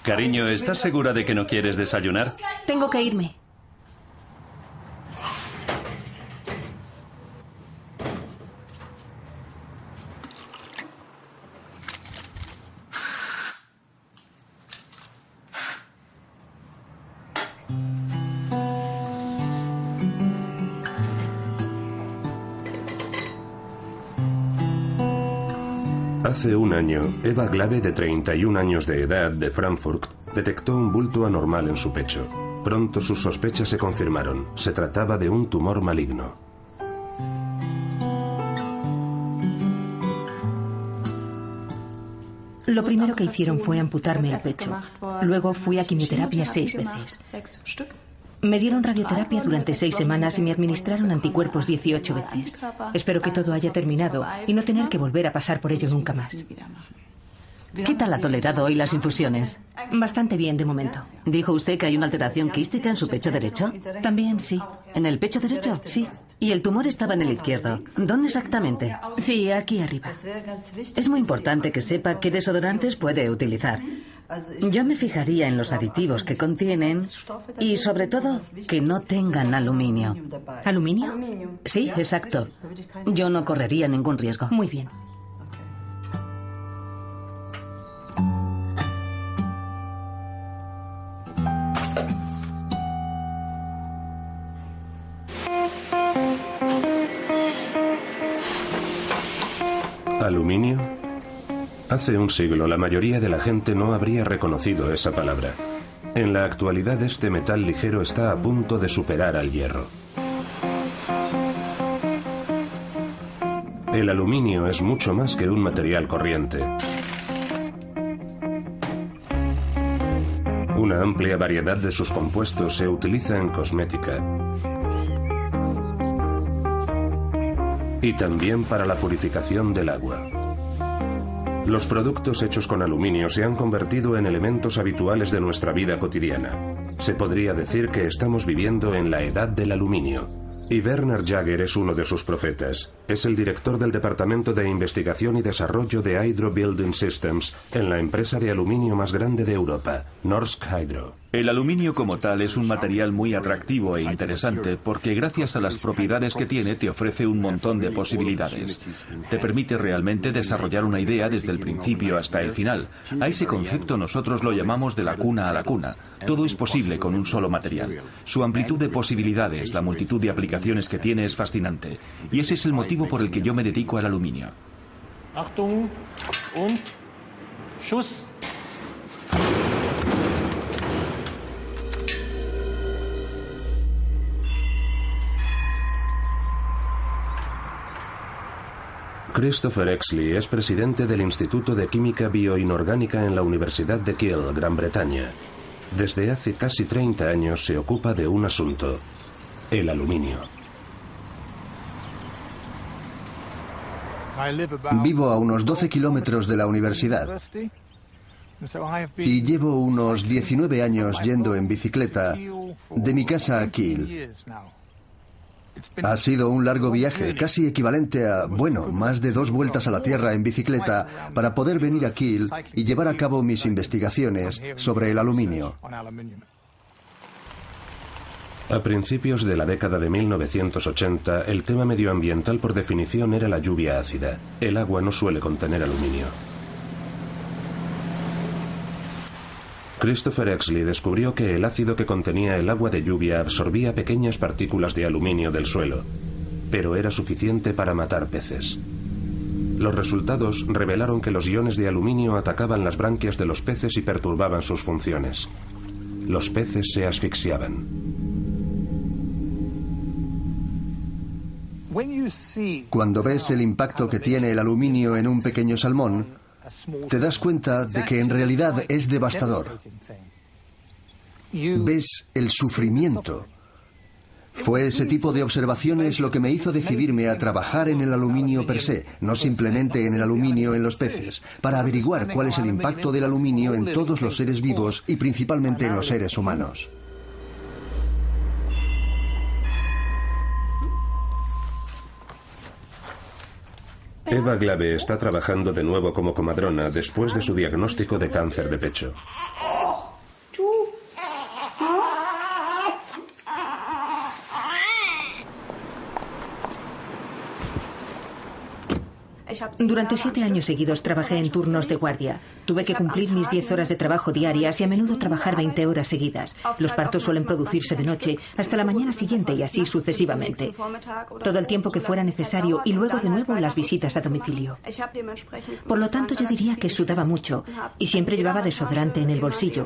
Cariño, ¿estás segura de que no quieres desayunar? Tengo que irme. Hace un año, Eva Glave, de 31 años de edad, de Frankfurt, detectó un bulto anormal en su pecho. Pronto sus sospechas se confirmaron. Se trataba de un tumor maligno. Lo primero que hicieron fue amputarme el pecho. Luego fui a quimioterapia 6 veces. Me dieron radioterapia durante 6 semanas y me administraron anticuerpos 18 veces. Espero que todo haya terminado y no tener que volver a pasar por ello nunca más. ¿Qué tal ha tolerado hoy las infusiones? Bastante bien de momento. ¿Dijo usted que hay una alteración quística en su pecho derecho? También sí. ¿En el pecho derecho? Sí. ¿Y el tumor estaba en el izquierdo? ¿Dónde exactamente? Sí, aquí arriba. Es muy importante que sepa qué desodorantes puede utilizar. Yo me fijaría en los aditivos que contienen y, sobre todo, que no tengan aluminio. ¿Aluminio? Sí, exacto. Yo no correría ningún riesgo. Muy bien. ¿Aluminio? Hace un siglo la mayoría de la gente no habría reconocido esa palabra. En la actualidad este metal ligero está a punto de superar al hierro. El aluminio es mucho más que un material corriente. Una amplia variedad de sus compuestos se utiliza en cosmética y también para la purificación del agua. Los productos hechos con aluminio se han convertido en elementos habituales de nuestra vida cotidiana. Se podría decir que estamos viviendo en la edad del aluminio. Y Werner Jaeger es uno de sus profetas. Es el director del Departamento de Investigación y Desarrollo de Hydro Building Systems en la empresa de aluminio más grande de Europa, Norsk Hydro. El aluminio como tal es un material muy atractivo e interesante porque gracias a las propiedades que tiene te ofrece un montón de posibilidades. Te permite realmente desarrollar una idea desde el principio hasta el final. A ese concepto nosotros lo llamamos de la cuna a la cuna. Todo es posible con un solo material. Su amplitud de posibilidades, la multitud de aplicaciones que tiene es fascinante. Y ese es el motivo por el que yo me dedico al aluminio. Achtung und Schuss. Christopher Exley es presidente del Instituto de Química Bioinorgánica en la Universidad de Kiel, Gran Bretaña. Desde hace casi 30 años se ocupa de un asunto: el aluminio. Vivo a unos 12 kilómetros de la universidad y llevo unos 19 años yendo en bicicleta de mi casa a Kiel. Ha sido un largo viaje, casi equivalente a, más de 2 vueltas a la Tierra en bicicleta para poder venir a Kiel y llevar a cabo mis investigaciones sobre el aluminio. A principios de la década de 1980, el tema medioambiental por definición era la lluvia ácida. El agua no suele contener aluminio. Christopher Exley descubrió que el ácido que contenía el agua de lluvia absorbía pequeñas partículas de aluminio del suelo, pero era suficiente para matar peces. Los resultados revelaron que los iones de aluminio atacaban las branquias de los peces y perturbaban sus funciones. Los peces se asfixiaban. Cuando ves el impacto que tiene el aluminio en un pequeño salmón, te das cuenta de que en realidad es devastador. Ves el sufrimiento. Fue ese tipo de observaciones lo que me hizo decidirme a trabajar en el aluminio per se, no simplemente en el aluminio en los peces, para averiguar cuál es el impacto del aluminio en todos los seres vivos y principalmente en los seres humanos. Eva Glave está trabajando de nuevo como comadrona después de su diagnóstico de cáncer de pecho. Durante 7 años seguidos trabajé en turnos de guardia. Tuve que cumplir mis 10 horas de trabajo diarias y a menudo trabajar 20 horas seguidas. Los partos suelen producirse de noche hasta la mañana siguiente y así sucesivamente. Todo el tiempo que fuera necesario y luego de nuevo las visitas a domicilio. Por lo tanto, yo diría que sudaba mucho y siempre llevaba desodorante en el bolsillo.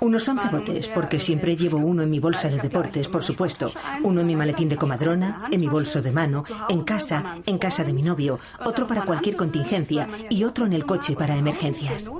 Unos 11 botes, porque siempre llevo uno en mi bolsa de deportes, por supuesto. Uno en mi maletín de comadrona, en mi bolso de mano, en casa de mi novio, otro para cualquier contingencia y otro en el coche para emergencias.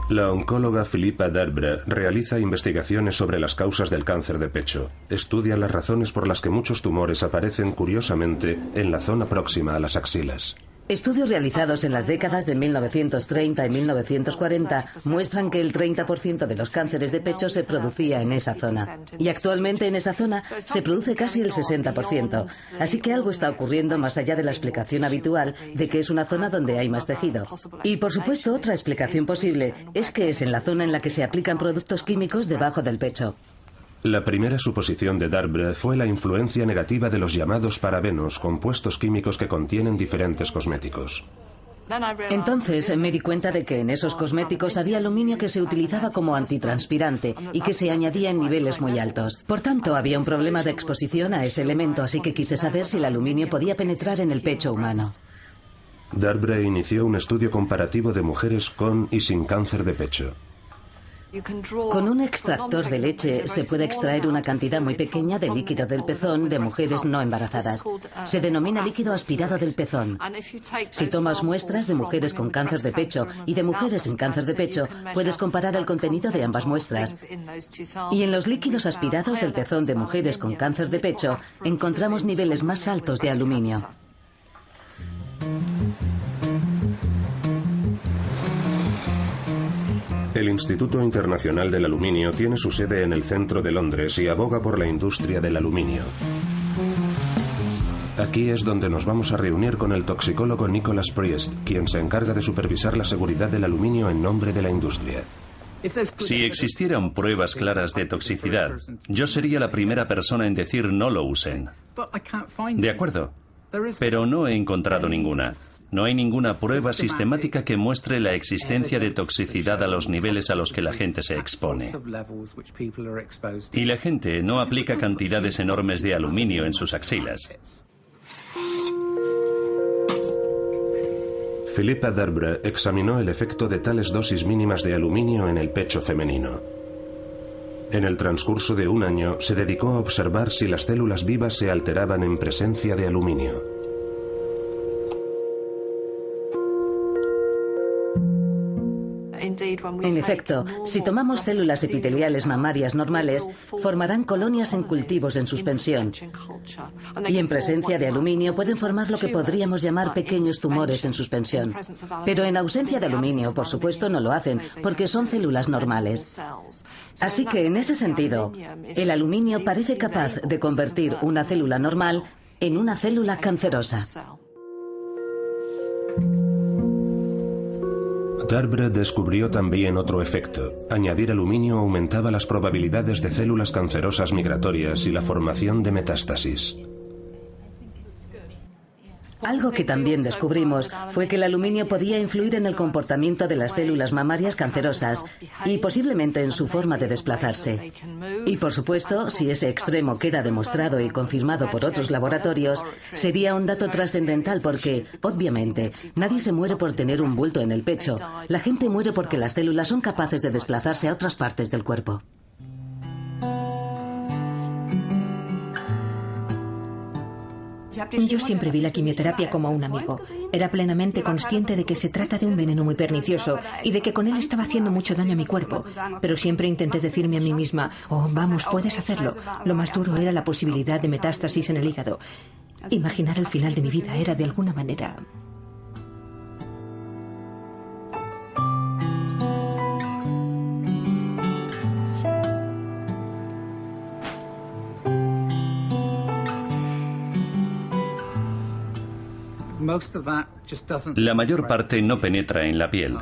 La oncóloga Philippa Darbre realiza investigaciones sobre las causas del cáncer de pecho. Estudia las razones por las que muchos tumores aparecen curiosamente en la zona próxima a las axilas. Estudios realizados en las décadas de 1930 y 1940 muestran que el 30% de los cánceres de pecho se producía en esa zona. Y actualmente en esa zona se produce casi el 60%. Así que algo está ocurriendo más allá de la explicación habitual de que es una zona donde hay más tejido. Y por supuesto, otra explicación posible es que es en la zona en la que se aplican productos químicos debajo del pecho. La primera suposición de Darbre fue la influencia negativa de los llamados parabenos, compuestos químicos que contienen diferentes cosméticos. Entonces me di cuenta de que en esos cosméticos había aluminio que se utilizaba como antitranspirante y que se añadía en niveles muy altos. Por tanto, había un problema de exposición a ese elemento, así que quise saber si el aluminio podía penetrar en el pecho humano. Darbre inició un estudio comparativo de mujeres con y sin cáncer de pecho. Con un extractor de leche se puede extraer una cantidad muy pequeña de líquido del pezón de mujeres no embarazadas. Se denomina líquido aspirado del pezón. Si tomas muestras de mujeres con cáncer de pecho y de mujeres sin cáncer de pecho, puedes comparar el contenido de ambas muestras. Y en los líquidos aspirados del pezón de mujeres con cáncer de pecho encontramos niveles más altos de aluminio. El Instituto Internacional del Aluminio tiene su sede en el centro de Londres y aboga por la industria del aluminio. Aquí es donde nos vamos a reunir con el toxicólogo Nicholas Priest, quien se encarga de supervisar la seguridad del aluminio en nombre de la industria. Si existieran pruebas claras de toxicidad, yo sería la primera persona en decir no lo usen. De acuerdo, pero no he encontrado ninguna. No hay ninguna prueba sistemática que muestre la existencia de toxicidad a los niveles a los que la gente se expone. Y la gente no aplica cantidades enormes de aluminio en sus axilas. Philippa Darbre examinó el efecto de tales dosis mínimas de aluminio en el pecho femenino. En el transcurso de un año se dedicó a observar si las células vivas se alteraban en presencia de aluminio. En efecto, si tomamos células epiteliales mamarias normales, formarán colonias en cultivos en suspensión. Y en presencia de aluminio pueden formar lo que podríamos llamar pequeños tumores en suspensión. Pero en ausencia de aluminio, por supuesto, no lo hacen, porque son células normales. Así que, en ese sentido, el aluminio parece capaz de convertir una célula normal en una célula cancerosa. Darbre descubrió también otro efecto. Añadir aluminio aumentaba las probabilidades de células cancerosas migratorias y la formación de metástasis. Algo que también descubrimos fue que el aluminio podía influir en el comportamiento de las células mamarias cancerosas y posiblemente en su forma de desplazarse. Y por supuesto, si ese extremo queda demostrado y confirmado por otros laboratorios, sería un dato trascendental porque, obviamente, nadie se muere por tener un bulto en el pecho. La gente muere porque las células son capaces de desplazarse a otras partes del cuerpo. Yo siempre vi la quimioterapia como un amigo. Era plenamente consciente de que se trata de un veneno muy pernicioso y de que con él estaba haciendo mucho daño a mi cuerpo. Pero siempre intenté decirme a mí misma, oh, vamos, puedes hacerlo. Lo más duro era la posibilidad de metástasis en el hígado. Imaginar el final de mi vida era de alguna manera... La mayor parte no penetra en la piel.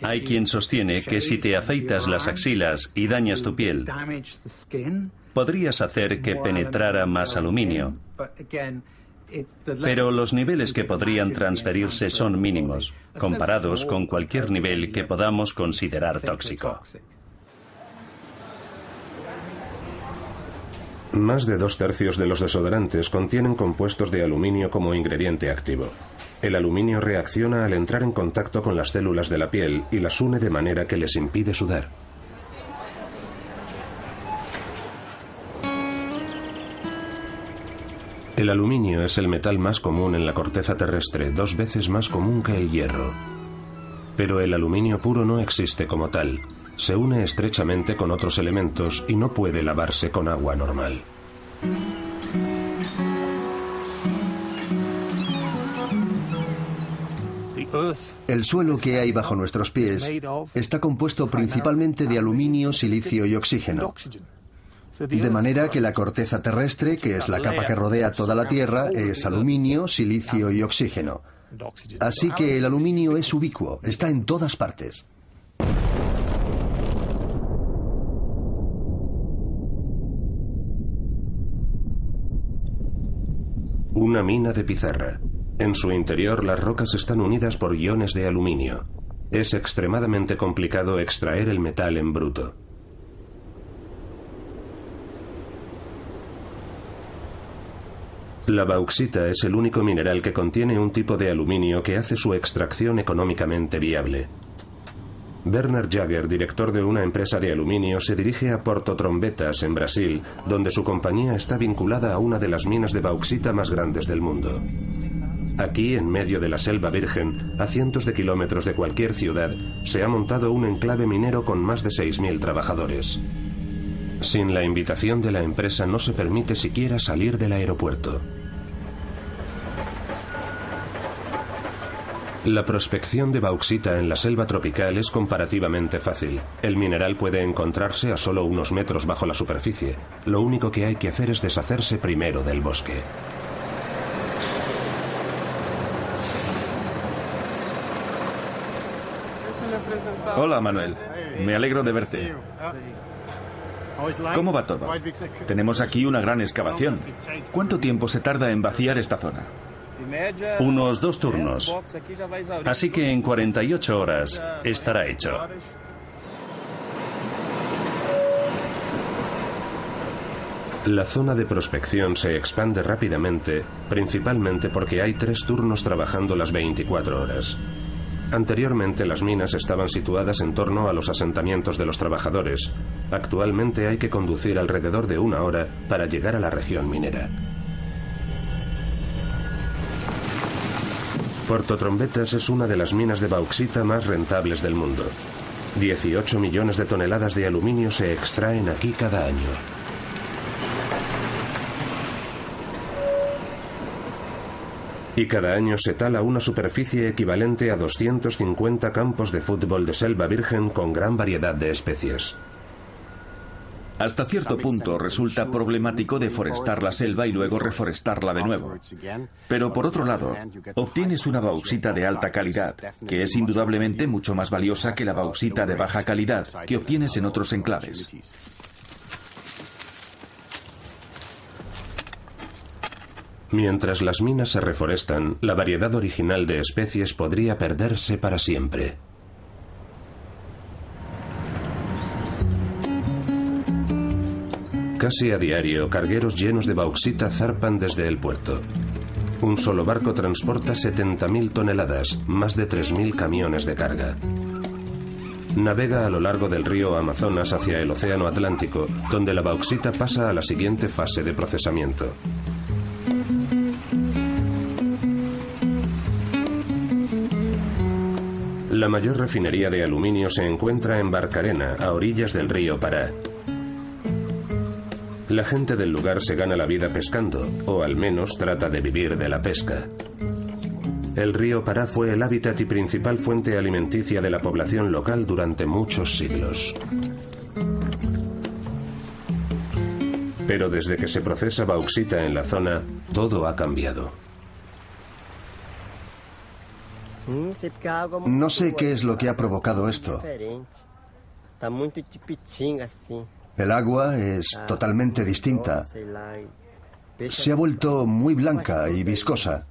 Hay quien sostiene que si te afeitas las axilas y dañas tu piel, podrías hacer que penetrara más aluminio. Pero los niveles que podrían transferirse son mínimos, comparados con cualquier nivel que podamos considerar tóxico. Más de 2/3 de los desodorantes contienen compuestos de aluminio como ingrediente activo. El aluminio reacciona al entrar en contacto con las células de la piel y las une de manera que les impide sudar. El aluminio es el metal más común en la corteza terrestre, 2 veces más común que el hierro. Pero el aluminio puro no existe como tal. Se une estrechamente con otros elementos y no puede lavarse con agua normal. El suelo que hay bajo nuestros pies está compuesto principalmente de aluminio, silicio y oxígeno. De manera que la corteza terrestre, que es la capa que rodea toda la Tierra, es aluminio, silicio y oxígeno. Así que el aluminio es ubicuo, está en todas partes. Una mina de pizarra. En su interior las rocas están unidas por iones de aluminio. Es extremadamente complicado extraer el metal en bruto. La bauxita es el único mineral que contiene un tipo de aluminio que hace su extracción económicamente viable. Werner Jager, director de una empresa de aluminio, se dirige a Porto Trombetas, en Brasil, donde su compañía está vinculada a una de las minas de bauxita más grandes del mundo. Aquí, en medio de la selva virgen, a cientos de kilómetros de cualquier ciudad, se ha montado un enclave minero con más de 6.000 trabajadores. Sin la invitación de la empresa no se permite siquiera salir del aeropuerto. La prospección de bauxita en la selva tropical es comparativamente fácil. El mineral puede encontrarse a solo unos metros bajo la superficie. Lo único que hay que hacer es deshacerse primero del bosque. Hola, Manuel. Me alegro de verte. ¿Cómo va todo? Tenemos aquí una gran excavación. ¿Cuánto tiempo se tarda en vaciar esta zona? Unos 2 turnos. Así que en 48 horas estará hecho. La zona de prospección se expande rápidamente, principalmente porque hay 3 turnos trabajando las 24 horas. Anteriormente las minas estaban situadas en torno a los asentamientos de los trabajadores. Actualmente hay que conducir alrededor de 1 hora para llegar a la región minera. Porto Trombetas es una de las minas de bauxita más rentables del mundo. 18 millones de toneladas de aluminio se extraen aquí cada año. Y cada año se tala una superficie equivalente a 250 campos de fútbol de selva virgen con gran variedad de especies. Hasta cierto punto resulta problemático deforestar la selva y luego reforestarla de nuevo. Pero por otro lado, obtienes una bauxita de alta calidad, que es indudablemente mucho más valiosa que la bauxita de baja calidad que obtienes en otros enclaves. Mientras las minas se reforestan, la variedad original de especies podría perderse para siempre. Casi a diario, cargueros llenos de bauxita zarpan desde el puerto. Un solo barco transporta 70.000 toneladas, más de 3.000 camiones de carga. Navega a lo largo del río Amazonas hacia el Océano Atlántico, donde la bauxita pasa a la siguiente fase de procesamiento. La mayor refinería de aluminio se encuentra en Barcarena, a orillas del río Pará. La gente del lugar se gana la vida pescando, o al menos trata de vivir de la pesca. El río Pará fue el hábitat y principal fuente alimenticia de la población local durante muchos siglos. Pero desde que se procesa bauxita en la zona, todo ha cambiado. No sé qué es lo que ha provocado esto. El agua es totalmente distinta. Se ha vuelto muy blanca y viscosa.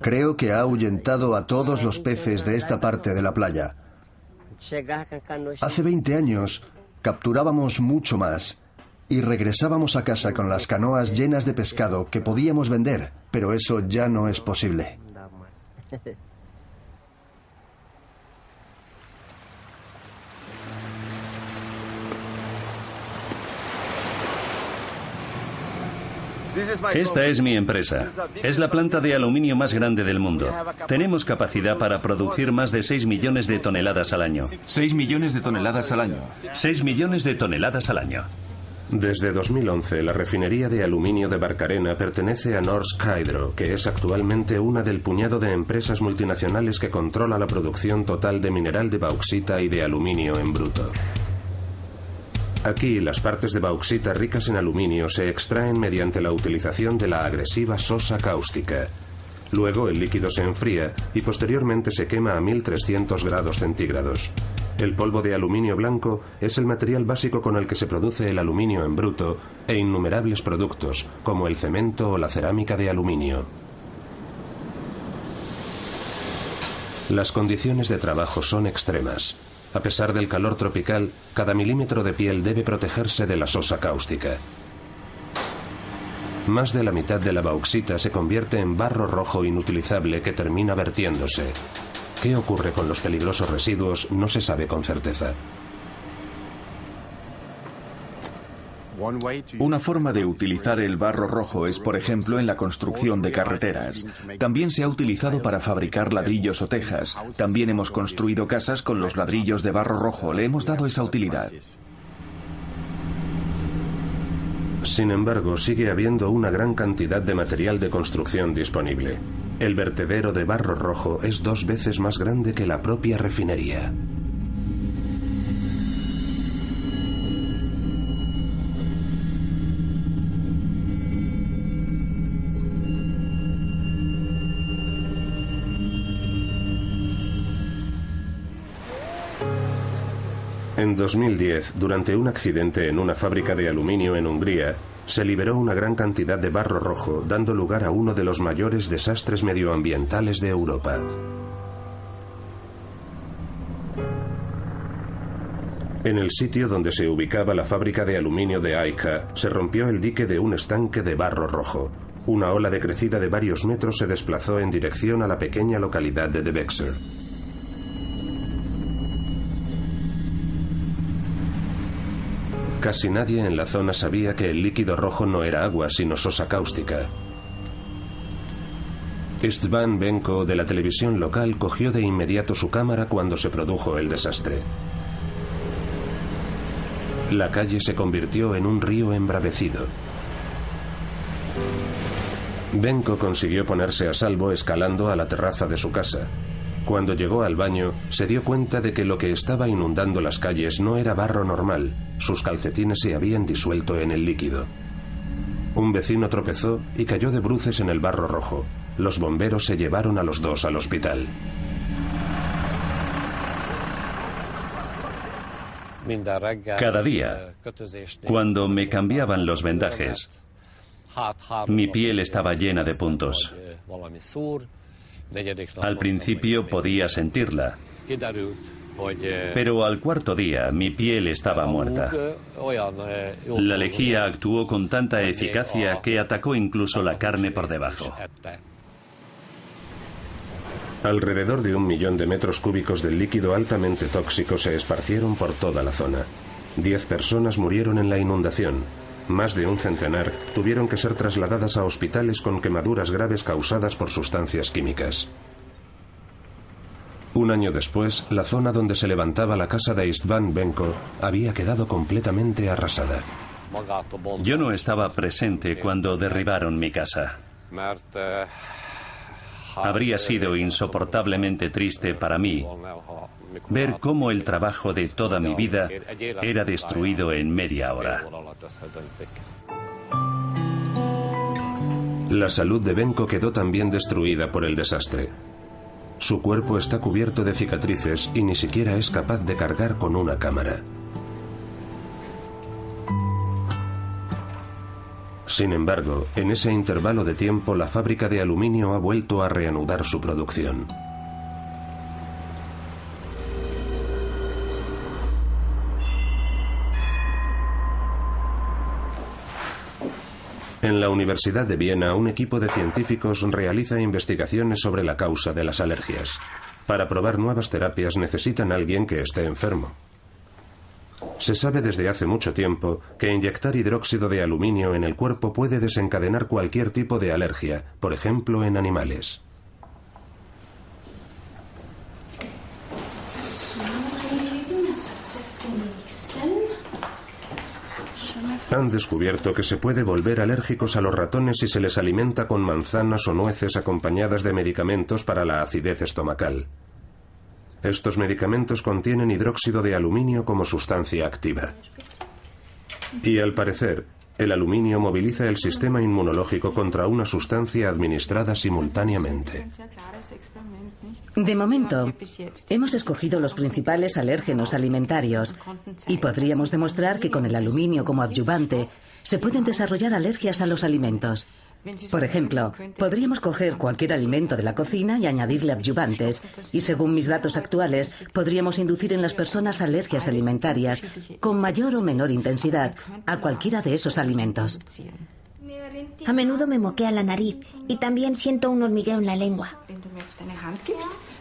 Creo que ha ahuyentado a todos los peces de esta parte de la playa. Hace 20 años capturábamos mucho más y regresábamos a casa con las canoas llenas de pescado que podíamos vender, pero eso ya no es posible. Esta es mi empresa. Es la planta de aluminio más grande del mundo. Tenemos capacidad para producir más de 6 millones de toneladas al año. 6 millones de toneladas al año. 6 millones de toneladas al año. Desde 2011, la refinería de aluminio de Barcarena pertenece a Norsk Hydro, que es actualmente una del puñado de empresas multinacionales que controla la producción total de mineral de bauxita y de aluminio en bruto. Aquí, las partes de bauxita ricas en aluminio se extraen mediante la utilización de la agresiva sosa cáustica. Luego, el líquido se enfría y posteriormente se quema a 1300 grados centígrados. El polvo de aluminio blanco es el material básico con el que se produce el aluminio en bruto e innumerables productos, como el cemento o la cerámica de aluminio. Las condiciones de trabajo son extremas. A pesar del calor tropical, cada milímetro de piel debe protegerse de la sosa cáustica. Más de la mitad de la bauxita se convierte en barro rojo inutilizable que termina vertiéndose. ¿Qué ocurre con los peligrosos residuos? No se sabe con certeza. Una forma de utilizar el barro rojo es, por ejemplo, en la construcción de carreteras. También se ha utilizado para fabricar ladrillos o tejas. También hemos construido casas con los ladrillos de barro rojo. Le hemos dado esa utilidad. Sin embargo, sigue habiendo una gran cantidad de material de construcción disponible. El vertedero de barro rojo es 2 veces más grande que la propia refinería. En 2010, durante un accidente en una fábrica de aluminio en Hungría, se liberó una gran cantidad de barro rojo, dando lugar a uno de los mayores desastres medioambientales de Europa. En el sitio donde se ubicaba la fábrica de aluminio de Aika, se rompió el dique de un estanque de barro rojo. Una ola de crecida de varios metros se desplazó en dirección a la pequeña localidad de De Bexer. Casi nadie en la zona sabía que el líquido rojo no era agua, sino sosa cáustica. István Benko, de la televisión local, cogió de inmediato su cámara cuando se produjo el desastre. La calle se convirtió en un río embravecido. Benko consiguió ponerse a salvo escalando a la terraza de su casa. Cuando llegó al baño, se dio cuenta de que lo que estaba inundando las calles no era barro normal. Sus calcetines se habían disuelto en el líquido. Un vecino tropezó y cayó de bruces en el barro rojo. Los bomberos se llevaron a los dos al hospital. Cada día, cuando me cambiaban los vendajes, mi piel estaba llena de puntos. Al principio podía sentirla, pero al 4.º día mi piel estaba muerta. La lejía actuó con tanta eficacia que atacó incluso la carne por debajo. Alrededor de 1 millón de metros cúbicos del líquido altamente tóxico se esparcieron por toda la zona. 10 personas murieron en la inundación. Más de un centenar tuvieron que ser trasladadas a hospitales con quemaduras graves causadas por sustancias químicas. Un año después, la zona donde se levantaba la casa de István Benko había quedado completamente arrasada. Yo no estaba presente cuando derribaron mi casa. Habría sido insoportablemente triste para mí ver cómo el trabajo de toda mi vida era destruido en media hora. La salud de Benko quedó también destruida por el desastre. Su cuerpo está cubierto de cicatrices y ni siquiera es capaz de cargar con una cámara. Sin embargo, en ese intervalo de tiempo la fábrica de aluminio ha vuelto a reanudar su producción. En la Universidad de Viena, un equipo de científicos realiza investigaciones sobre la causa de las alergias. Para probar nuevas terapias necesitan a alguien que esté enfermo. Se sabe desde hace mucho tiempo que inyectar hidróxido de aluminio en el cuerpo puede desencadenar cualquier tipo de alergia, por ejemplo en animales. Han descubierto que se puede volver alérgicos a los ratones si se les alimenta con manzanas o nueces acompañadas de medicamentos para la acidez estomacal. Estos medicamentos contienen hidróxido de aluminio como sustancia activa. Y al parecer, el aluminio moviliza el sistema inmunológico contra una sustancia administrada simultáneamente. De momento, hemos escogido los principales alérgenos alimentarios y podríamos demostrar que con el aluminio como adyuvante se pueden desarrollar alergias a los alimentos. Por ejemplo, podríamos coger cualquier alimento de la cocina y añadirle adyuvantes, y según mis datos actuales, podríamos inducir en las personas alergias alimentarias con mayor o menor intensidad a cualquiera de esos alimentos. A menudo me moquea la nariz y también siento un hormigueo en la lengua.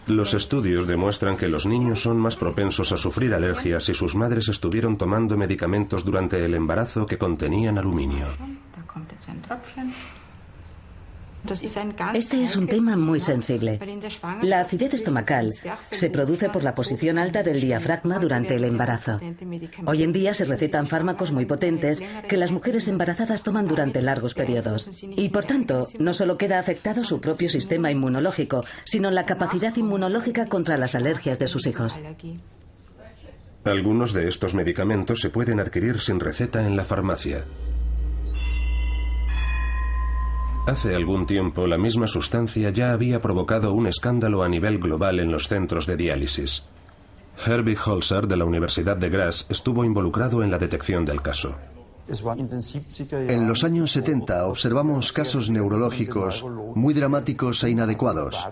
Los estudios demuestran que los niños son más propensos a sufrir alergias si sus madres estuvieron tomando medicamentos durante el embarazo que contenían aluminio. Este es un tema muy sensible. La acidez estomacal se produce por la posición alta del diafragma durante el embarazo. Hoy en día se recetan fármacos muy potentes que las mujeres embarazadas toman durante largos periodos. Y por tanto, no solo queda afectado su propio sistema inmunológico, sino la capacidad inmunológica contra las alergias de sus hijos. Algunos de estos medicamentos se pueden adquirir sin receta en la farmacia. Hace algún tiempo, la misma sustancia ya había provocado un escándalo a nivel global en los centros de diálisis. Herbie Holzer, de la Universidad de Graz, estuvo involucrado en la detección del caso. En los años 70 observamos casos neurológicos muy dramáticos e inadecuados.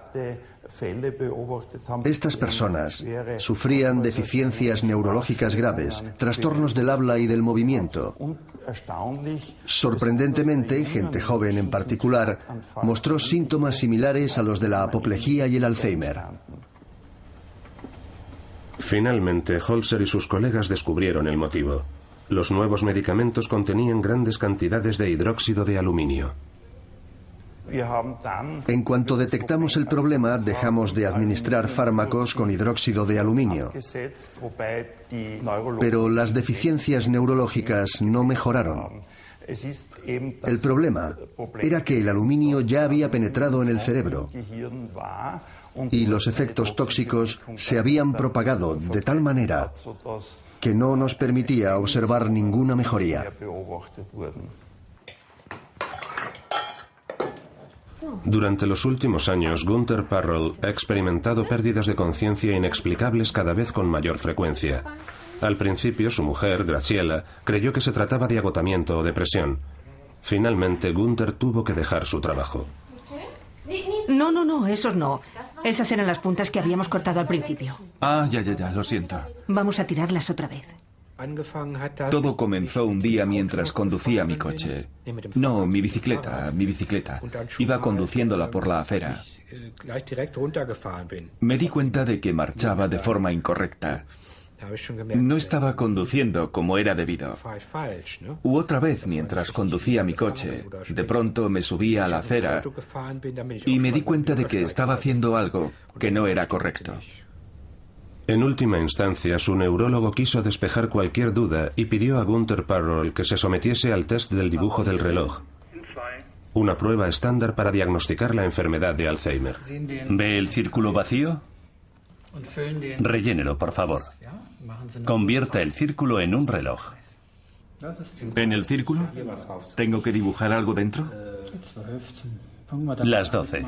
Estas personas sufrían deficiencias neurológicas graves, trastornos del habla y del movimiento. Sorprendentemente, gente joven en particular mostró síntomas similares a los de la apoplejía y el Alzheimer. Finalmente, Holzer y sus colegas descubrieron el motivo. Los nuevos medicamentos contenían grandes cantidades de hidróxido de aluminio. En cuanto detectamos el problema, dejamos de administrar fármacos con hidróxido de aluminio. Pero las deficiencias neurológicas no mejoraron. El problema era que el aluminio ya había penetrado en el cerebro y los efectos tóxicos se habían propagado de tal manera que no nos permitía observar ninguna mejoría. Durante los últimos años, Gunther Parroll ha experimentado pérdidas de conciencia inexplicables cada vez con mayor frecuencia. Al principio, su mujer, Graciela, creyó que se trataba de agotamiento o depresión. Finalmente, Gunther tuvo que dejar su trabajo. No, esos no. Esas eran las puntas que habíamos cortado al principio. Ah, ya, lo siento. Vamos a tirarlas otra vez. Todo comenzó un día mientras conducía mi coche. No, mi bicicleta. Iba conduciéndola por la acera. Me di cuenta de que marchaba de forma incorrecta. No estaba conduciendo como era debido. U otra vez, mientras conducía mi coche, de pronto me subí a la acera y me di cuenta de que estaba haciendo algo que no era correcto. En última instancia, su neurólogo quiso despejar cualquier duda y pidió a Gunther Parroll que se sometiese al test del dibujo del reloj, una prueba estándar para diagnosticar la enfermedad de Alzheimer. ¿Ve el círculo vacío? Rellénelo, por favor. Convierta el círculo en un reloj. ¿En el círculo? ¿Tengo que dibujar algo dentro? Las 12.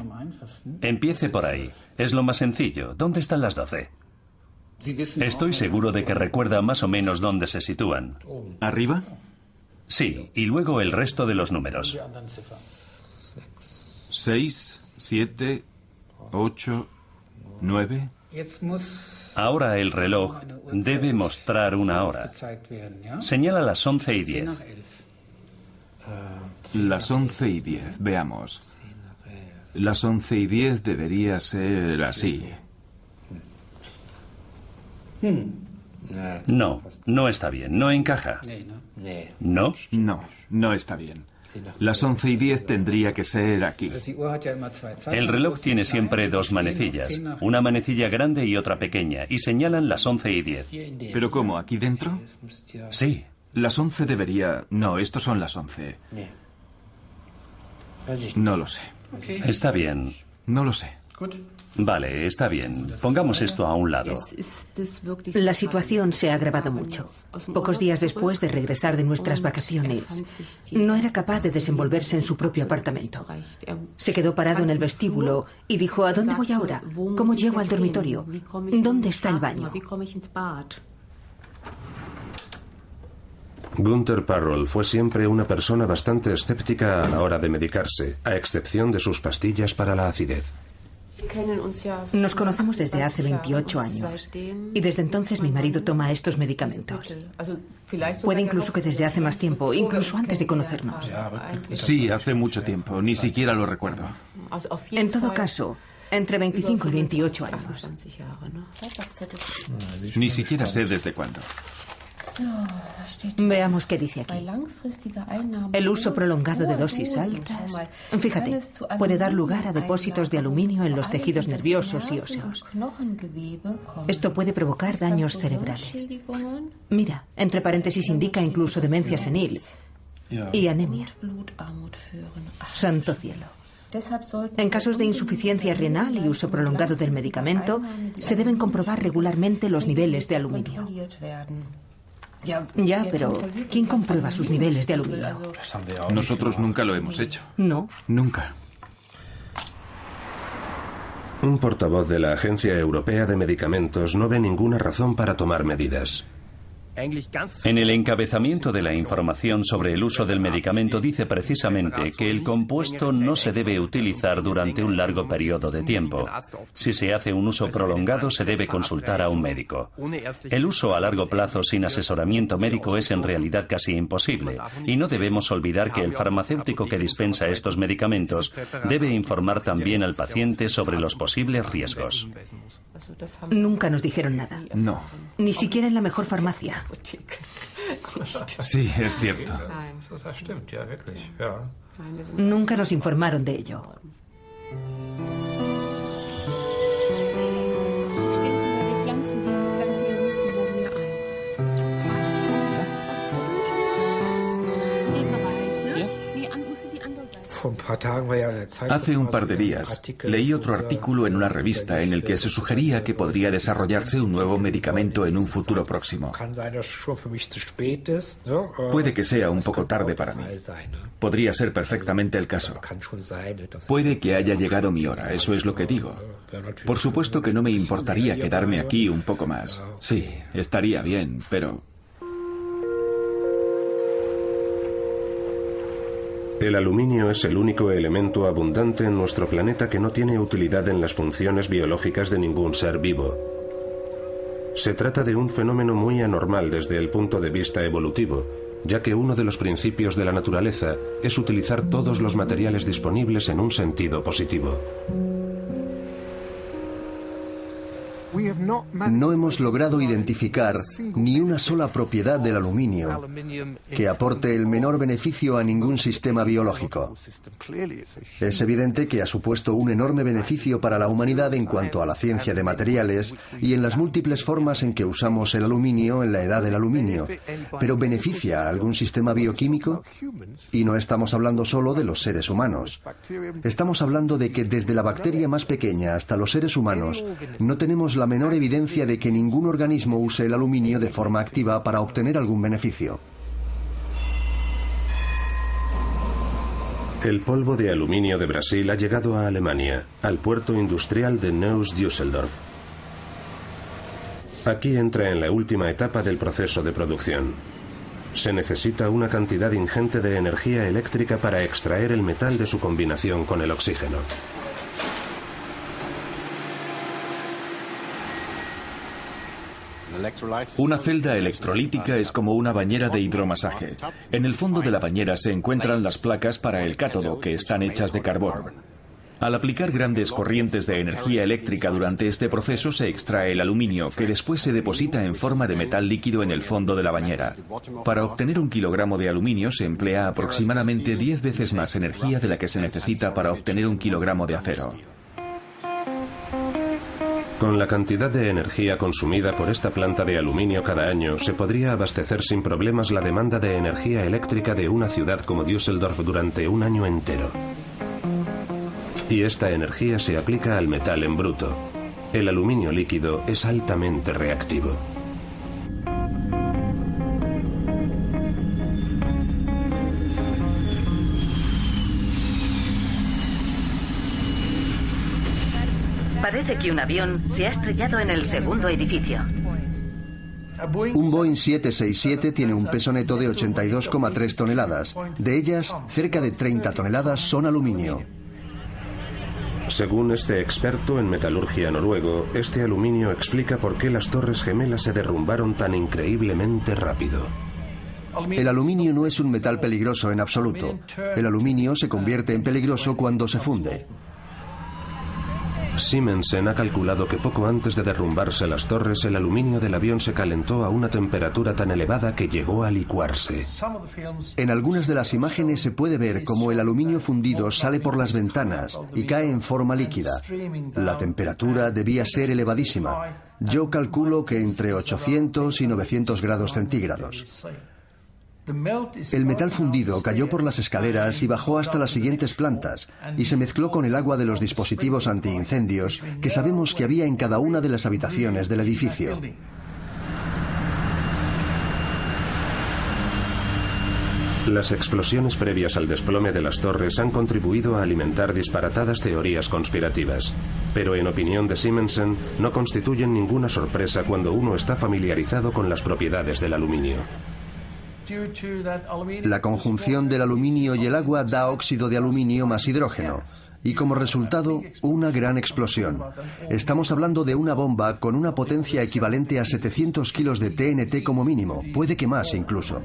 Empiece por ahí. Es lo más sencillo. ¿Dónde están las 12? Estoy seguro de que recuerda más o menos dónde se sitúan. ¿Arriba? Sí, y luego el resto de los números. 6, 7, 8, 9. Ahora el reloj debe mostrar una hora. Señala las 11:10. Las 11:10, veamos. Las 11:10 debería ser así. No, no está bien, no encaja. ¿No? No está bien. Las 11:10 tendría que ser aquí. El reloj tiene siempre dos manecillas, una manecilla grande y otra pequeña, y señalan las 11:10. ¿Pero cómo? ¿Aquí dentro? Sí. Las 11 debería... No, estos son las 11. No lo sé. Está bien. No lo sé. Vale, está bien. Pongamos esto a un lado. La situación se ha agravado mucho. Pocos días después de regresar de nuestras vacaciones, no era capaz de desenvolverse en su propio apartamento. Se quedó parado en el vestíbulo y dijo: ¿a dónde voy ahora? ¿Cómo llego al dormitorio? ¿Dónde está el baño? Gunther Parroll fue siempre una persona bastante escéptica a la hora de medicarse, a excepción de sus pastillas para la acidez. Nos conocemos desde hace 28 años y desde entonces mi marido toma estos medicamentos. Puede incluso que desde hace más tiempo, incluso antes de conocernos. Sí, hace mucho tiempo. Ni siquiera lo recuerdo. En todo caso, entre 25 y 28 años. Ni siquiera sé desde cuándo. Veamos qué dice aquí. El uso prolongado de dosis altas. Fíjate, puede dar lugar a depósitos de aluminio en los tejidos nerviosos y óseos. Esto puede provocar daños cerebrales. Mira, entre paréntesis indica incluso demencia senil y anemia. Santo cielo. En casos de insuficiencia renal y uso prolongado del medicamento, se deben comprobar regularmente los niveles de aluminio. Ya, pero ¿quién comprueba sus niveles de aluminio? Nosotros nunca lo hemos hecho. No. Nunca. Un portavoz de la Agencia Europea de Medicamentos no ve ninguna razón para tomar medidas. En el encabezamiento de la información sobre el uso del medicamento dice precisamente que el compuesto no se debe utilizar durante un largo periodo de tiempo. Si se hace un uso prolongado, se debe consultar a un médico. El uso a largo plazo sin asesoramiento médico es en realidad casi imposible, y no debemos olvidar que el farmacéutico que dispensa estos medicamentos debe informar también al paciente sobre los posibles riesgos. Nunca nos dijeron nada. No. Ni siquiera en la mejor farmacia. Sí, es cierto. Nunca nos informaron de ello. Hace un par de días leí otro artículo en una revista en el que se sugería que podría desarrollarse un nuevo medicamento en un futuro próximo. Puede que sea un poco tarde para mí. Podría ser perfectamente el caso. Puede que haya llegado mi hora, eso es lo que digo. Por supuesto que no me importaría quedarme aquí un poco más. Sí, estaría bien, pero... El aluminio es el único elemento abundante en nuestro planeta que no tiene utilidad en las funciones biológicas de ningún ser vivo. Se trata de un fenómeno muy anormal desde el punto de vista evolutivo, ya que uno de los principios de la naturaleza es utilizar todos los materiales disponibles en un sentido positivo. No hemos logrado identificar ni una sola propiedad del aluminio que aporte el menor beneficio a ningún sistema biológico. Es evidente que ha supuesto un enorme beneficio para la humanidad en cuanto a la ciencia de materiales y en las múltiples formas en que usamos el aluminio en la edad del aluminio. ¿Pero beneficia a algún sistema bioquímico? Y no estamos hablando solo de los seres humanos. Estamos hablando de que desde la bacteria más pequeña hasta los seres humanos no tenemos la menor evidencia de que ningún organismo use el aluminio de forma activa para obtener algún beneficio. El polvo de aluminio de Brasil ha llegado a Alemania, al puerto industrial de Neuss-Düsseldorf. Aquí entra en la última etapa del proceso de producción. Se necesita una cantidad ingente de energía eléctrica para extraer el metal de su combinación con el oxígeno. Una celda electrolítica es como una bañera de hidromasaje. En el fondo de la bañera se encuentran las placas para el cátodo, que están hechas de carbón. Al aplicar grandes corrientes de energía eléctrica durante este proceso se extrae el aluminio, que después se deposita en forma de metal líquido en el fondo de la bañera. Para obtener 1 kilogramo de aluminio se emplea aproximadamente 10 veces más energía de la que se necesita para obtener 1 kilogramo de acero. Con la cantidad de energía consumida por esta planta de aluminio cada año, se podría abastecer sin problemas la demanda de energía eléctrica de una ciudad como Düsseldorf durante un año entero. Y esta energía se aplica al metal en bruto. El aluminio líquido es altamente reactivo. Parece que un avión se ha estrellado en el segundo edificio. Un Boeing 767 tiene un peso neto de 82,3 toneladas. De ellas, cerca de 30 toneladas son aluminio. Según este experto en metalurgia noruego, este aluminio explica por qué las Torres Gemelas se derrumbaron tan increíblemente rápido. El aluminio no es un metal peligroso en absoluto. El aluminio se convierte en peligroso cuando se funde. Simensen ha calculado que poco antes de derrumbarse las torres, el aluminio del avión se calentó a una temperatura tan elevada que llegó a licuarse. En algunas de las imágenes se puede ver cómo el aluminio fundido sale por las ventanas y cae en forma líquida. La temperatura debía ser elevadísima. Yo calculo que entre 800 y 900 grados centígrados. El metal fundido cayó por las escaleras y bajó hasta las siguientes plantas y se mezcló con el agua de los dispositivos antiincendios que sabemos que había en cada una de las habitaciones del edificio. Las explosiones previas al desplome de las torres han contribuido a alimentar disparatadas teorías conspirativas, pero en opinión de Simensen no constituyen ninguna sorpresa cuando uno está familiarizado con las propiedades del aluminio. La conjunción del aluminio y el agua da óxido de aluminio más hidrógeno y como resultado una gran explosión. Estamos hablando de una bomba con una potencia equivalente a 700 kilos de TNT como mínimo, puede que más incluso.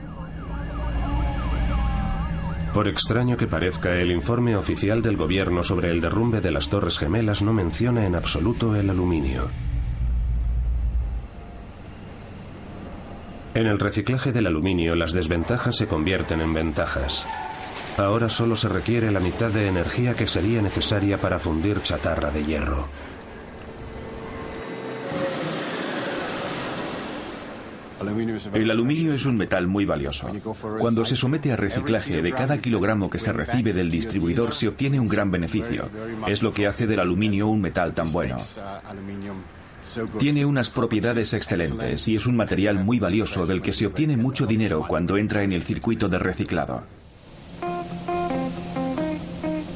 Por extraño que parezca, el informe oficial del gobierno sobre el derrumbe de las Torres Gemelas no menciona en absoluto el aluminio. En el reciclaje del aluminio, las desventajas se convierten en ventajas. Ahora solo se requiere la mitad de energía que sería necesaria para fundir chatarra de hierro. El aluminio es un metal muy valioso. Cuando se somete a reciclaje, de cada kilogramo que se recibe del distribuidor se obtiene un gran beneficio. Es lo que hace del aluminio un metal tan bueno. Tiene unas propiedades excelentes y es un material muy valioso del que se obtiene mucho dinero cuando entra en el circuito de reciclado.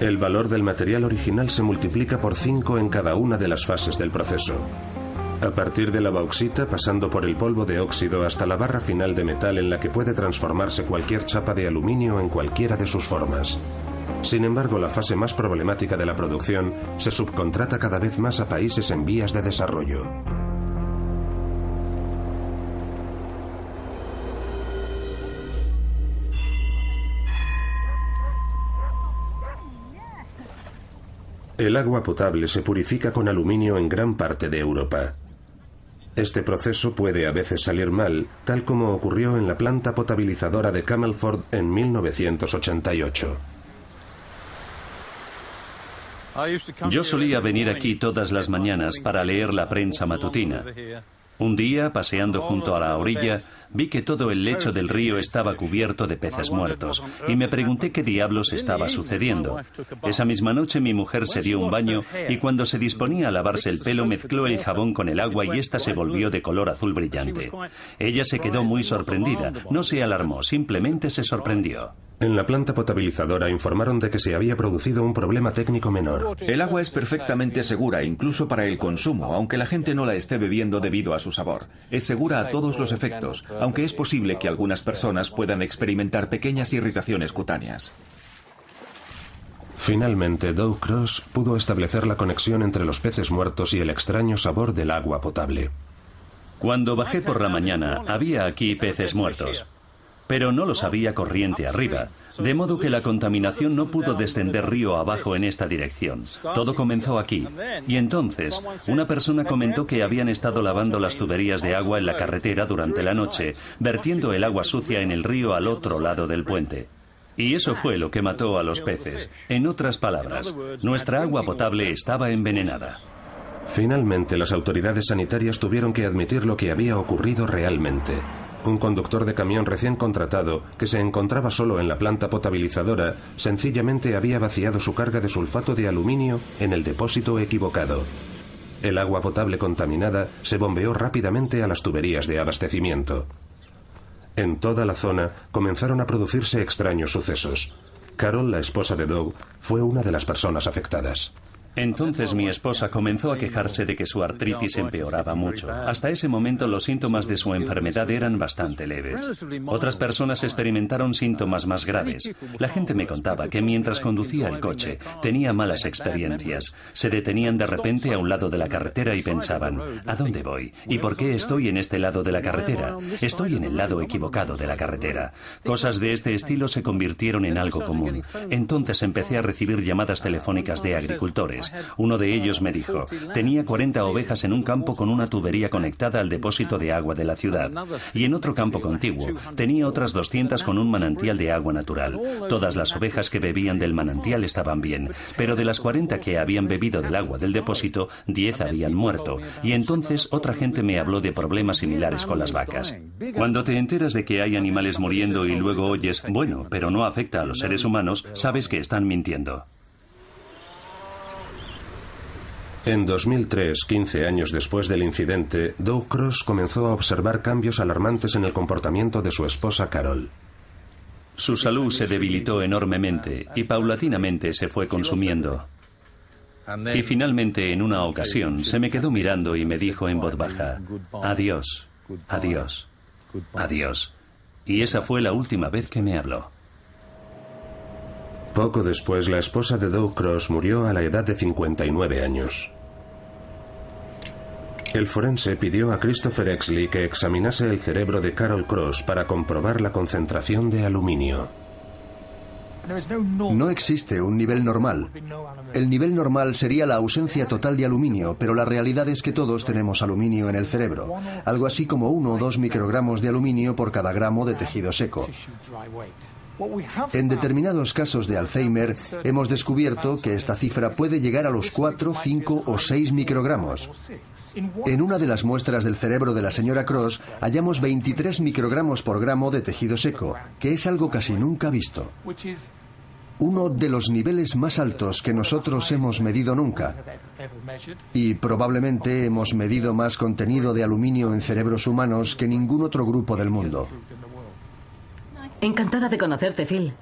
El valor del material original se multiplica por 5 en cada una de las fases del proceso. A partir de la bauxita, pasando por el polvo de óxido hasta la barra final de metal en la que puede transformarse cualquier chapa de aluminio en cualquiera de sus formas. Sin embargo, la fase más problemática de la producción se subcontrata cada vez más a países en vías de desarrollo. El agua potable se purifica con aluminio en gran parte de Europa. Este proceso puede a veces salir mal, tal como ocurrió en la planta potabilizadora de Camelford en 1988. Yo solía venir aquí todas las mañanas para leer la prensa matutina. Un día, paseando junto a la orilla, vi que todo el lecho del río estaba cubierto de peces muertos y me pregunté qué diablos estaba sucediendo. Esa misma noche mi mujer se dio un baño y cuando se disponía a lavarse el pelo mezcló el jabón con el agua y ésta se volvió de color azul brillante. Ella se quedó muy sorprendida, no se alarmó, simplemente se sorprendió. En la planta potabilizadora informaron de que se había producido un problema técnico menor. El agua es perfectamente segura, incluso para el consumo, aunque la gente no la esté bebiendo debido a su sabor. Es segura a todos los efectos, aunque es posible que algunas personas puedan experimentar pequeñas irritaciones cutáneas. Finalmente, Doug Cross pudo establecer la conexión entre los peces muertos y el extraño sabor del agua potable. Cuando bajé por la mañana, había aquí peces muertos, pero no los había corriente arriba, de modo que la contaminación no pudo descender río abajo en esta dirección. Todo comenzó aquí, y entonces una persona comentó que habían estado lavando las tuberías de agua en la carretera durante la noche, vertiendo el agua sucia en el río al otro lado del puente. Y eso fue lo que mató a los peces. En otras palabras, nuestra agua potable estaba envenenada. Finalmente, las autoridades sanitarias tuvieron que admitir lo que había ocurrido realmente. Un conductor de camión recién contratado, que se encontraba solo en la planta potabilizadora, sencillamente había vaciado su carga de sulfato de aluminio en el depósito equivocado. El agua potable contaminada se bombeó rápidamente a las tuberías de abastecimiento. En toda la zona comenzaron a producirse extraños sucesos. Carol, la esposa de Doug, fue una de las personas afectadas. Entonces mi esposa comenzó a quejarse de que su artritis empeoraba mucho. Hasta ese momento los síntomas de su enfermedad eran bastante leves. Otras personas experimentaron síntomas más graves. La gente me contaba que mientras conducía el coche tenía malas experiencias. Se detenían de repente a un lado de la carretera y pensaban, ¿a dónde voy? ¿Y por qué estoy en este lado de la carretera? Estoy en el lado equivocado de la carretera. Cosas de este estilo se convirtieron en algo común. Entonces empecé a recibir llamadas telefónicas de agricultores. Uno de ellos me dijo, tenía 40 ovejas en un campo con una tubería conectada al depósito de agua de la ciudad. Y en otro campo contiguo, tenía otras 200 con un manantial de agua natural. Todas las ovejas que bebían del manantial estaban bien, pero de las 40 que habían bebido del agua del depósito, 10 habían muerto. Y entonces otra gente me habló de problemas similares con las vacas. Cuando te enteras de que hay animales muriendo y luego oyes, bueno, pero no afecta a los seres humanos, sabes que están mintiendo. En 2003, 15 años después del incidente, Doug Cross comenzó a observar cambios alarmantes en el comportamiento de su esposa Carol. Su salud se debilitó enormemente y paulatinamente se fue consumiendo. Y finalmente, en una ocasión, se me quedó mirando y me dijo en voz baja, adiós, adiós, adiós. Y esa fue la última vez que me habló. Poco después, la esposa de Doug Cross murió a la edad de 59 años. El forense pidió a Christopher Exley que examinase el cerebro de Carol Cross para comprobar la concentración de aluminio. No existe un nivel normal. El nivel normal sería la ausencia total de aluminio, pero la realidad es que todos tenemos aluminio en el cerebro, algo así como 1 o 2 microgramos de aluminio por cada gramo de tejido seco. En determinados casos de Alzheimer hemos descubierto que esta cifra puede llegar a los 4, 5 o 6 microgramos. En una de las muestras del cerebro de la señora Cross hallamos 23 microgramos por gramo de tejido seco, que es algo casi nunca visto. Uno de los niveles más altos que nosotros hemos medido nunca. Y probablemente hemos medido más contenido de aluminio en cerebros humanos que ningún otro grupo del mundo. Encantada de conocerte, Phil.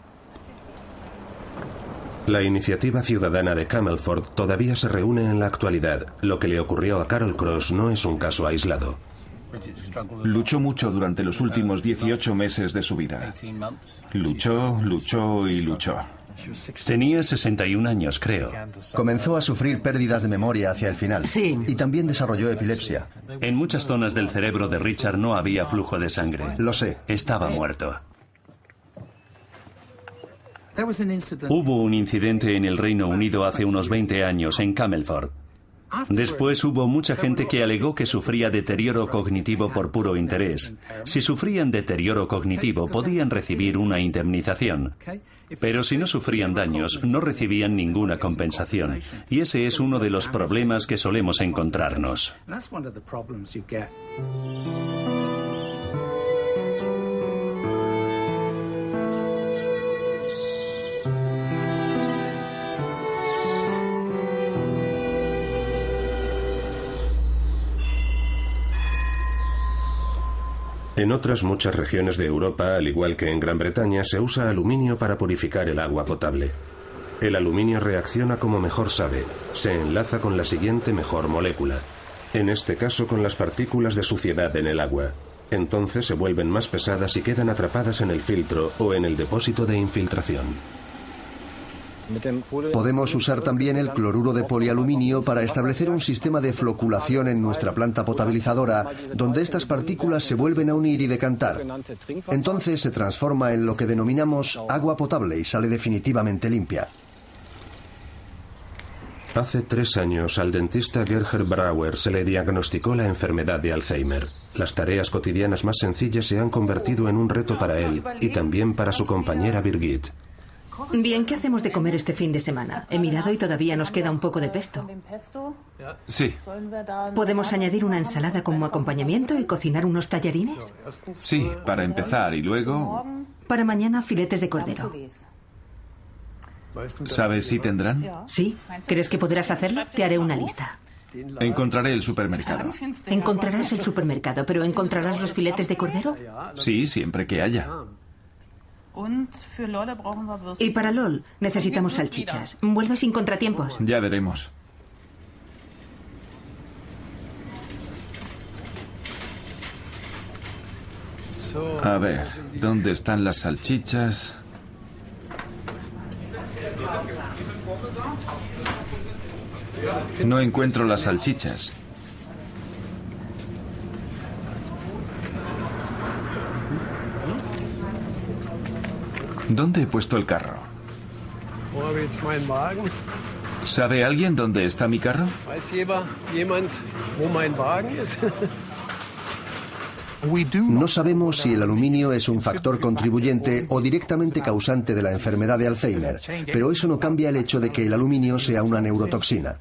La iniciativa ciudadana de Camelford todavía se reúne en la actualidad. Lo que le ocurrió a Carol Cross no es un caso aislado. Luchó mucho durante los últimos 18 meses de su vida. Luchó, luchó y luchó. Tenía 61 años, creo. Comenzó a sufrir pérdidas de memoria hacia el final. Sí. Y también desarrolló epilepsia. En muchas zonas del cerebro de Richard no había flujo de sangre. Lo sé. Estaba muerto. Hubo un incidente en el Reino Unido hace unos 20 años en Camelford. Después hubo mucha gente que alegó que sufría deterioro cognitivo por puro interés. Si sufrían deterioro cognitivo podían recibir una indemnización. Pero si no sufrían daños, no recibían ninguna compensación. Y ese es uno de los problemas que solemos encontrarnos. En otras muchas regiones de Europa, al igual que en Gran Bretaña, se usa aluminio para purificar el agua potable. El aluminio reacciona como mejor sabe, se enlaza con la siguiente mejor molécula, en este caso con las partículas de suciedad en el agua. Entonces se vuelven más pesadas y quedan atrapadas en el filtro o en el depósito de infiltración. Podemos usar también el cloruro de polialuminio para establecer un sistema de floculación en nuestra planta potabilizadora, donde estas partículas se vuelven a unir y decantar. Entonces se transforma en lo que denominamos agua potable y sale definitivamente limpia. Hace 3 años al dentista Gerhard Brauer se le diagnosticó la enfermedad de Alzheimer. Las tareas cotidianas más sencillas se han convertido en un reto para él y también para su compañera Birgit. Bien, ¿qué hacemos de comer este fin de semana? He mirado y todavía nos queda un poco de pesto. Sí. ¿Podemos añadir una ensalada como acompañamiento y cocinar unos tallarines? Sí, para empezar y luego... Para mañana, filetes de cordero. ¿Sabes si tendrán? Sí. ¿Crees que podrás hacerlo? Te haré una lista. Encontraré el supermercado. Encontrarás el supermercado, pero ¿encontrarás los filetes de cordero? Sí, siempre que haya. Y para LOL necesitamos salchichas. Vuelve sin contratiempos. Ya veremos. A ver, ¿dónde están las salchichas? No encuentro las salchichas. ¿Dónde he puesto el carro? ¿Sabe alguien dónde está mi carro? No sabemos si el aluminio es un factor contribuyente o directamente causante de la enfermedad de Alzheimer, pero eso no cambia el hecho de que el aluminio sea una neurotoxina.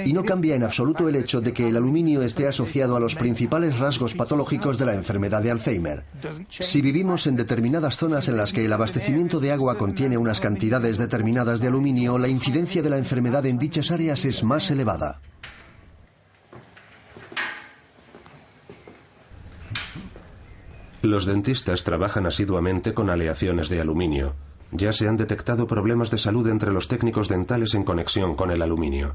Y no cambia en absoluto el hecho de que el aluminio esté asociado a los principales rasgos patológicos de la enfermedad de Alzheimer. Si vivimos en determinadas zonas en las que el abastecimiento de agua contiene unas cantidades determinadas de aluminio, la incidencia de la enfermedad en dichas áreas es más elevada. Los dentistas trabajan asiduamente con aleaciones de aluminio. Ya se han detectado problemas de salud entre los técnicos dentales en conexión con el aluminio.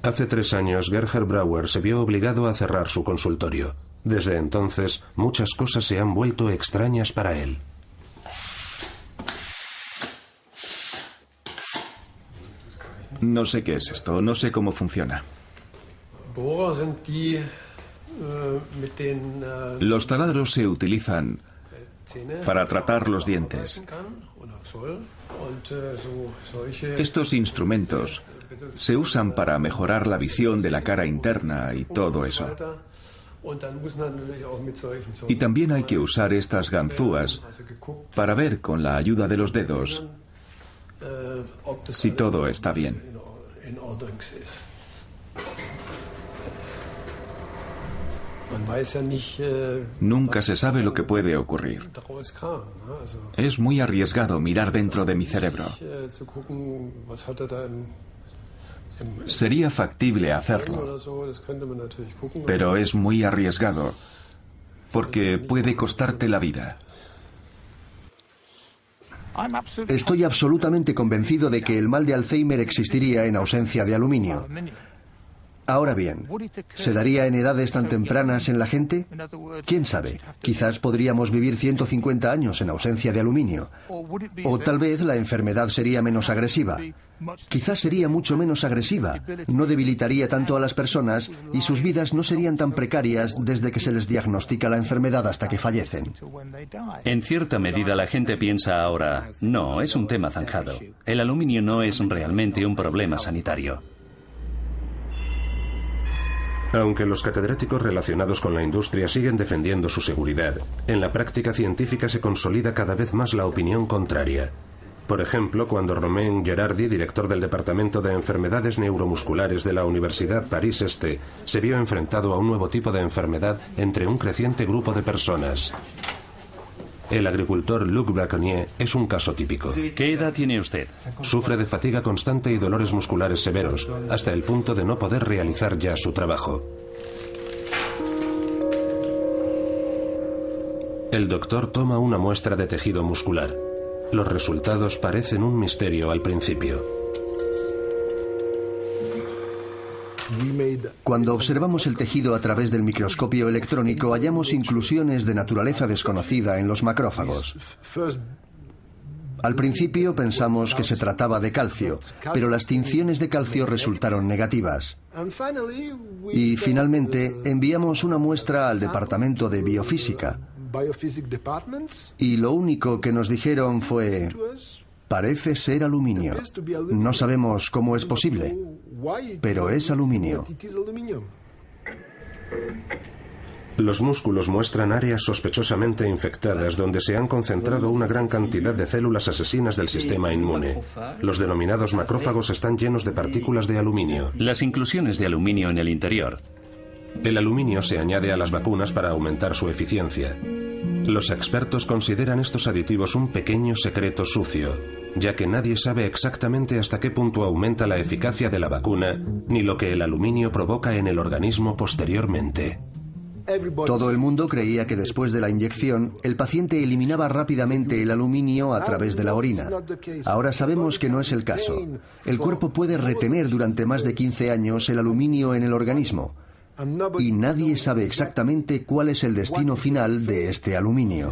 Hace 3 años, Gerhard Brauer se vio obligado a cerrar su consultorio. Desde entonces, muchas cosas se han vuelto extrañas para él. No sé qué es esto, no sé cómo funciona. Los taladros se utilizan para tratar los dientes. Estos instrumentos se usan para mejorar la visión de la cara interna y todo eso. Y también hay que usar estas ganzúas para ver con la ayuda de los dedos si todo está bien. Nunca se sabe lo que puede ocurrir. Es muy arriesgado mirar dentro de mi cerebro. Sería factible hacerlo, pero es muy arriesgado porque puede costarte la vida. Estoy absolutamente convencido de que el mal de Alzheimer existiría en ausencia de aluminio. Ahora bien, ¿se daría en edades tan tempranas en la gente? ¿Quién sabe? Quizás podríamos vivir 150 años en ausencia de aluminio. O tal vez la enfermedad sería menos agresiva. Quizás sería mucho menos agresiva, no debilitaría tanto a las personas y sus vidas no serían tan precarias desde que se les diagnostica la enfermedad hasta que fallecen. En cierta medida la gente piensa ahora, no, es un tema zanjado. El aluminio no es realmente un problema sanitario. Aunque los catedráticos relacionados con la industria siguen defendiendo su seguridad, en la práctica científica se consolida cada vez más la opinión contraria. Por ejemplo, cuando Romain Gerardi, director del Departamento de Enfermedades Neuromusculares de la Universidad París-Este, se vio enfrentado a un nuevo tipo de enfermedad entre un creciente grupo de personas. El agricultor Luc Braconnier es un caso típico. ¿Qué edad tiene usted? Sufre de fatiga constante y dolores musculares severos, hasta el punto de no poder realizar ya su trabajo. El doctor toma una muestra de tejido muscular. Los resultados parecen un misterio al principio. Cuando observamos el tejido a través del microscopio electrónico, hallamos inclusiones de naturaleza desconocida en los macrófagos. Al principio pensamos que se trataba de calcio, pero las tinciones de calcio resultaron negativas. Y finalmente enviamos una muestra al departamento de biofísica. Y lo único que nos dijeron fue: parece ser aluminio. No sabemos cómo es posible, pero es aluminio. Los músculos muestran áreas sospechosamente infectadas donde se han concentrado una gran cantidad de células asesinas del sistema inmune. Los denominados macrófagos están llenos de partículas de aluminio. Las inclusiones de aluminio en el interior. El aluminio se añade a las vacunas para aumentar su eficiencia. Los expertos consideran estos aditivos un pequeño secreto sucio, ya que nadie sabe exactamente hasta qué punto aumenta la eficacia de la vacuna, ni lo que el aluminio provoca en el organismo posteriormente. Todo el mundo creía que después de la inyección, el paciente eliminaba rápidamente el aluminio a través de la orina. Ahora sabemos que no es el caso. El cuerpo puede retener durante más de 15 años el aluminio en el organismo. Y nadie sabe exactamente cuál es el destino final de este aluminio.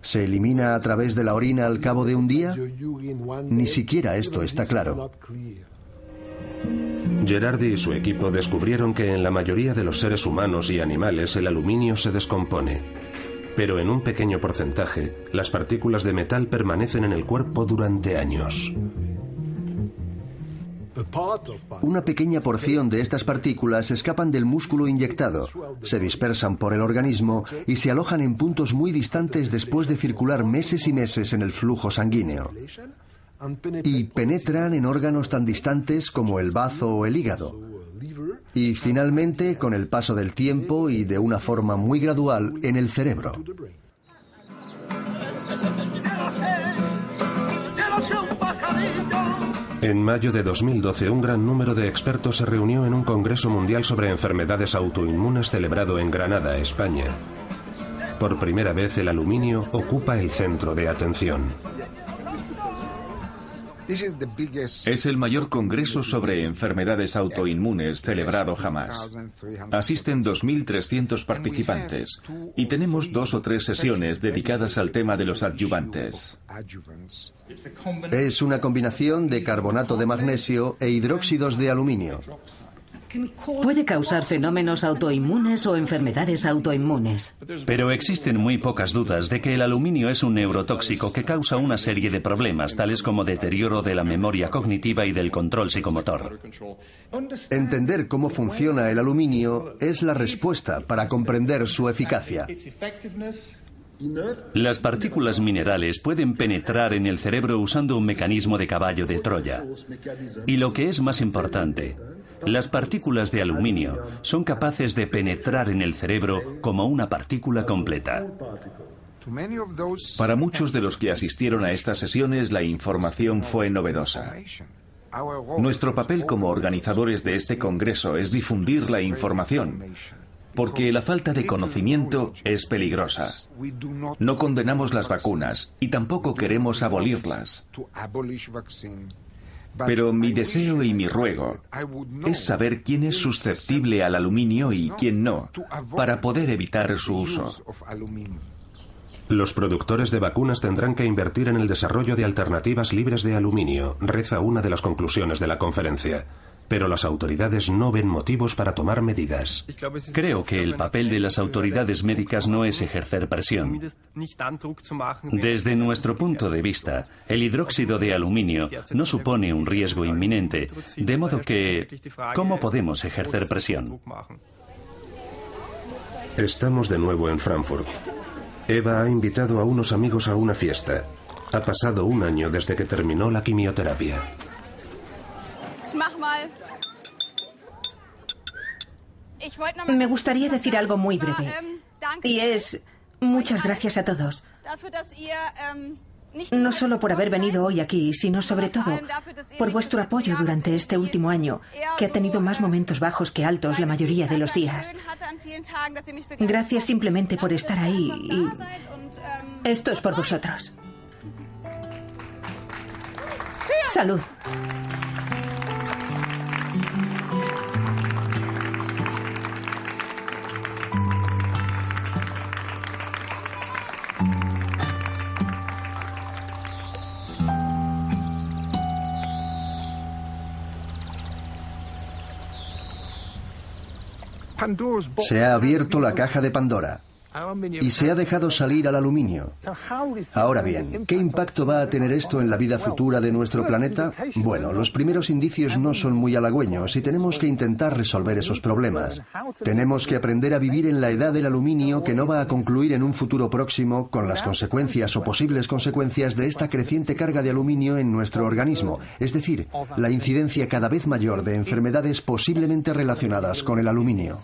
¿Se elimina a través de la orina al cabo de un día? Ni siquiera esto está claro. Gerardi y su equipo descubrieron que en la mayoría de los seres humanos y animales el aluminio se descompone. Pero en un pequeño porcentaje, las partículas de metal permanecen en el cuerpo durante años. Una pequeña porción de estas partículas escapan del músculo inyectado, se dispersan por el organismo y se alojan en puntos muy distantes después de circular meses y meses en el flujo sanguíneo. Y penetran en órganos tan distantes como el bazo o el hígado. Y finalmente, con el paso del tiempo y de una forma muy gradual, en el cerebro. En mayo de 2012, un gran número de expertos se reunió en un Congreso Mundial sobre Enfermedades Autoinmunes celebrado en Granada, España. Por primera vez, el aluminio ocupa el centro de atención. Es el mayor congreso sobre enfermedades autoinmunes celebrado jamás. Asisten 2.300 participantes y tenemos 2 o 3 sesiones dedicadas al tema de los adyuvantes. Es una combinación de carbonato de magnesio e hidróxidos de aluminio. Puede causar fenómenos autoinmunes o enfermedades autoinmunes. Pero existen muy pocas dudas de que el aluminio es un neurotóxico que causa una serie de problemas, tales como deterioro de la memoria cognitiva y del control psicomotor. Entender cómo funciona el aluminio es la respuesta para comprender su eficacia. Las partículas minerales pueden penetrar en el cerebro usando un mecanismo de caballo de Troya. Y lo que es más importante, las partículas de aluminio son capaces de penetrar en el cerebro como una partícula completa. Para muchos de los que asistieron a estas sesiones, la información fue novedosa. Nuestro papel como organizadores de este congreso es difundir la información, porque la falta de conocimiento es peligrosa. No condenamos las vacunas y tampoco queremos abolirlas. Pero mi deseo y mi ruego es saber quién es susceptible al aluminio y quién no, para poder evitar su uso. Los productores de vacunas tendrán que invertir en el desarrollo de alternativas libres de aluminio, reza una de las conclusiones de la conferencia. Pero las autoridades no ven motivos para tomar medidas. Creo que el papel de las autoridades médicas no es ejercer presión. Desde nuestro punto de vista, el hidróxido de aluminio no supone un riesgo inminente, de modo que, ¿cómo podemos ejercer presión? Estamos de nuevo en Frankfurt. Eva ha invitado a unos amigos a una fiesta. Ha pasado un año desde que terminó la quimioterapia. Me gustaría decir algo muy breve. Y es: muchas gracias a todos. no solo por haber venido hoy aquí, sino sobre todo por vuestro apoyo durante este último año, que ha tenido más momentos bajos que altos la mayoría de los días. Gracias simplemente por estar ahí y esto es por vosotros. Salud. Se ha abierto la caja de Pandora y se ha dejado salir al aluminio. Ahora bien, ¿qué impacto va a tener esto en la vida futura de nuestro planeta? Bueno, los primeros indicios no son muy halagüeños y tenemos que intentar resolver esos problemas. Tenemos que aprender a vivir en la edad del aluminio, que no va a concluir en un futuro próximo, con las consecuencias o posibles consecuencias de esta creciente carga de aluminio en nuestro organismo, es decir, la incidencia cada vez mayor de enfermedades posiblemente relacionadas con el aluminio.